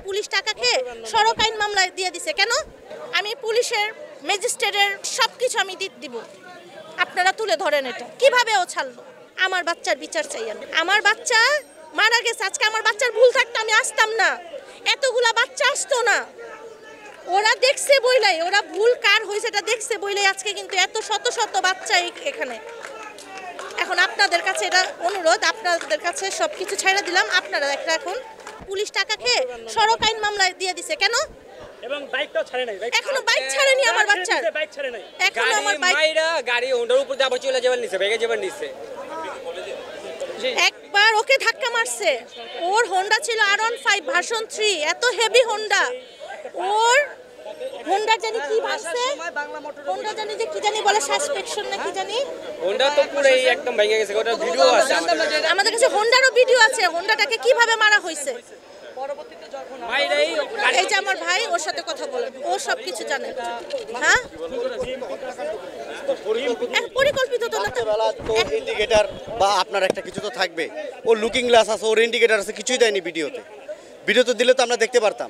Police টাকা খেয়ে সড়ক আইন মামলা দিয়ে দিছে কেন? আমি পুলিশের ম্যাজিস্ট্রেটের সবকিছু আমি দিব, আপনারা তুলে ধরেন এটা কিভাবে ও ছাড়লো। আমার বাচ্চার বিচার চাই আমি। আমার বাচ্চা মারা গেছে, আজকে আমার বাচ্চার ভুল থাকতো আমি আসতাম না, এতগুলা বাচ্চা আসতো না। ওরা দেখছে বইলাই, ওরা ভুল কার হয়েছে এটা দেখছে বইলাই আজকে কিন্তু এত শত শত বাচ্চা এখানে। এখন আপনাদের কাছে এটা অনুরোধ, আপনাদের কাছে সবকিছু ছাইড়া দিলাম, আপনারা একটা এখন পুলিশ টাকা খেয়ে সড়ক আইন মামলা দিয়ে দিছে কেন? এবং বাইকটাও ছাড়ে নাই, এখনো বাইক ছাড়েনি আমার বাচ্চা, বাইক ছাড়ে নাই। এখনো আমার বাইক গাড়ি হোন্ডার উপর দিয়ে আবার চলে যাবার নিছে, ব্যাগে যাবার নিছে। একবার ওকে ধাক্কা মারছে, ওর হোন্ডা ছিল R15 ভার্সন 3, এত হেভি হোন্ডা, ওর হোন্ডা জানি কি ভাসছে, হোন্ডা জানি যে কি জানি বলে সাসপেকশন না কি জানি, হোন্ডা তো পুরোই একদম ভেঙে গেছে, ওটা ভিডিও আছে আমাদের কাছে হোন্ডারও ভিডিও আছে, হোন্ডাটাকে কিভাবে মারা হয়েছে। এই যে আমার ভাই, ওর সাথে কথা বলেন, ও সবকিছু জানে। হ্যাঁ পরিকল্পিত তো না, ইন্ডিকেটর বা আপনার একটা কিছু তো থাকবে, ওর লুকিং গ্লাস আছে, ওর ইন্ডিকেটর আছে, কিছুই দেয়নি ভিডিওতে। ভিডিওতে দিলে তো আমরা দেখতে পারতাম।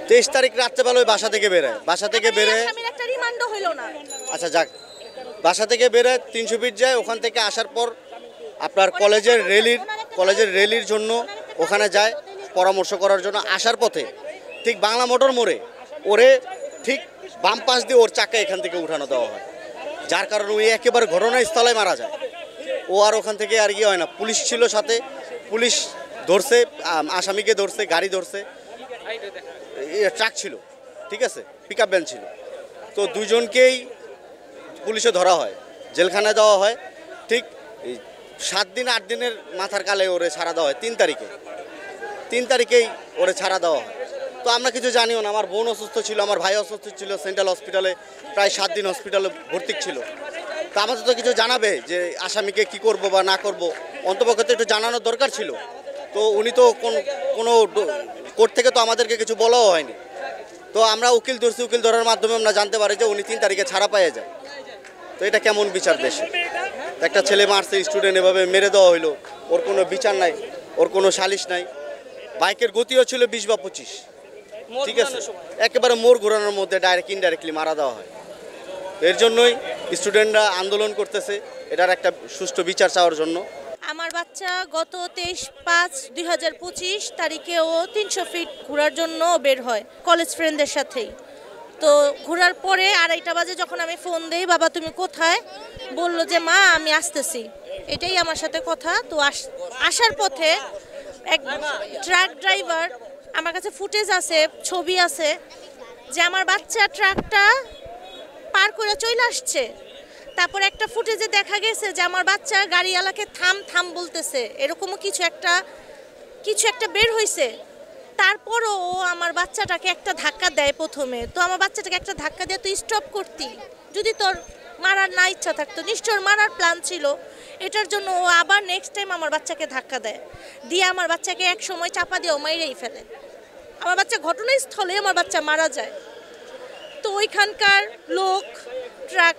23 তারিখ রাত্রেবেলায় বাসা থেকে বেরোয়, বাসা থেকে বেরোয় একটা রিমান্ডও হইল না। আচ্ছা যাক, বাসা থেকে বেরোয় 300 ফিট যায়, ওখান থেকে আসার পর আপনার কলেজের র্যালির জন্য ওখানে যায় পরামর্শ করার জন্য। আসার পথে ঠিক বাংলা মোটর মোড়ে ওরে ঠিক বাম পাশ দিয়ে ওর চাকা এখান থেকে উঠানো দেওয়া হয়, যার কারণে ওই একেবারে ঘটনাস্থলে মারা যায়। ও আর ওখান থেকে আর হয় না, পুলিশ ছিল সাথে, পুলিশ ধরছে, আসামিকে ধরছে, গাড়ি ধরছে, ট্রাক ছিল, ঠিক আছে, পিক আপ ভ্যান ছিল, তো দুজনকেই পুলিশে ধরা হয়, জেলখানায় দেওয়া হয়। ঠিক 7 দিন 8 দিনের মাথার কালে ওরে ছাড়া দেওয়া হয় 3 তারিখেই ওরে ছাড়া দেওয়া হয়। তো আমরা কিছু জানিও না, আমার বোন অসুস্থ ছিল, আমার ভাই অসুস্থ ছিল, সেন্ট্রাল হসপিটালে প্রায় 7 দিন হসপিটালে ভর্তি ছিল। তো আমাদের তো কিছু জানাবে যে আসামিকে কি করব বা না করব, অন্তপক্ষে তো একটু জানানোর দরকার ছিল। তো উনি তো কোনো কোর্ট থেকে তো আমাদেরকে কিছু বলাও হয়নি। তো আমরা উকিল ধরছি, উকিল ধরার মাধ্যমে আমরা জানতে পারি যে উনি 3 তারিখে ছাড়া পেয়ে যায়। তো এটা কেমন বিচার দেশে? একটা ছেলে মারছে, স্টুডেন্ট এভাবে মেরে দেওয়া হইলো, ওর কোনো বিচার নাই, ওর কোনো সালিশ নাই। বাইকের গতিও ছিল 20 বা 25, ঠিক আছে, একেবারে মোড় ঘোরানোর মধ্যে ইনডাইরেক্টলি মারা দেওয়া হয়। এর জন্যই স্টুডেন্টরা আন্দোলন করতেছে, এটার একটা সুষ্ঠু বিচার চাওয়ার জন্য। আমার বাচ্চা গত 23/5/2025 তারিখে ও 300 ফিট ঘোরার জন্য বের হয় কলেজ ফ্রেন্ডদের সাথেই। তো ঘোরার পরে 2:30 বাজে যখন আমি ফোন দিই, বাবা তুমি কোথায়, বলল যে মা আমি আসতেছি, এটাই আমার সাথে কথা। তো আসার পথে এক ট্রাক ড্রাইভার, আমার কাছে ফুটেজ আছে, ছবি আছে, যে আমার বাচ্চা ট্রাকটা পার করে চলে আসছে। তারপর একটা ফুটেজে দেখা গেছে যে আমার বাচ্চা গাড়িওয়ালাকে থাম থাম বলতেছে, এরকমও কিছু একটা বের হয়েছে। তারপরও ও আমার বাচ্চাটাকে একটা ধাক্কা দেয় প্রথমে। তো আমার বাচ্চাটাকে একটা ধাক্কা দিয়ে তুই স্টপ করতি, যদি তোর মারার না ইচ্ছা থাকতো, নিশ্চয় মারার প্ল্যান ছিল। এটার জন্য ও আবার নেক্সট টাইম আমার বাচ্চাকে ধাক্কা দেয়, দিয়ে আমার বাচ্চাকে এক সময় চাপা দিয়ে ও মাইরেই ফেলে। আমার বাচ্চা ঘটনাস্থলে আমার বাচ্চা মারা যায়। তো ওইখানকার লোক, ট্রাক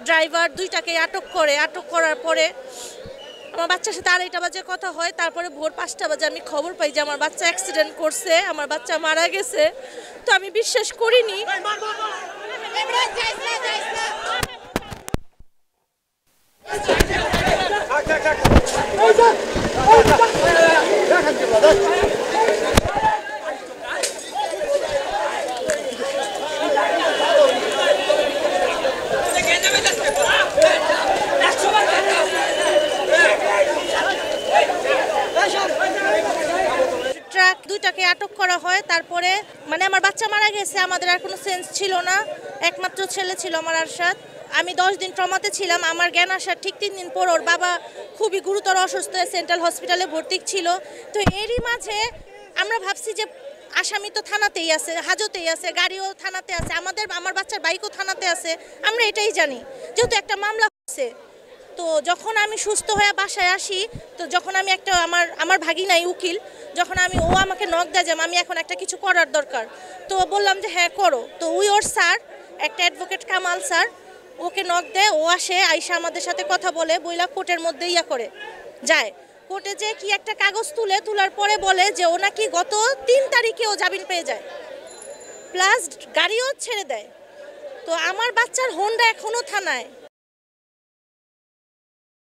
ড্রাইভার দুইটাকে আটক করার পরে আমার বাচ্চার সাথে 2:30 বাজে কথা হয়। তারপরে ভোর 5টা বাজে আমি খবর পাই যে আমার বাচ্চা অ্যাক্সিডেন্ট করছে, আমার বাচ্চা মারা গেছে। তো আমি বিশ্বাস করিনি। ট্রাক দুইটাকে আটক করা হয়। তারপরে মানে আমার বাচ্চা মারা গেছে, আমাদের আর কোনো সেন্স ছিল না, একমাত্র ছেলে ছিল আমার আরশাদ। আমি 10 দিন ট্রমাতে ছিলাম। আমার জ্ঞান আসার ঠিক 3 দিন পর ওর বাবা খুবই গুরুতর অসুস্থ হয়ে সেন্ট্রাল হসপিটালে ভর্তি ছিল। তো এরই মাঝে আমরা ভাবছি যে আসামি তো থানাতেই আছে, হাজতেই আছে, গাড়িও থানাতে আছে, আমার বাচ্চার বাইকও থানাতে আছে, আমরা এটাই জানি, যেহেতু একটা মামলা হচ্ছে। তো যখন আমি সুস্থ হয়ে বাসায় আসি, তো যখন আমি আমার ভাগিনাই উকিল, যখন ও আমাকে নক দেয় যে আমি এখন একটা কিছু করার দরকার, তো বললাম যে হ্যাঁ করো। তো ওর স্যার, একটা অ্যাডভোকেট কামাল স্যার, ওকে নক দেয়, ও আসে, আইসা আমাদের সাথে কথা বলে, বইলা কোর্টের মধ্যে করে যায়। কোর্টে যে কি একটা কাগজ তোলার পরে বলে যে ও নাকি গত 3 তারিখে ও জামিন পেয়ে যায়, প্লাস গাড়িও ছেড়ে দেয়। তো আমার বাচ্চার হোন্ডা এখনো থানায়,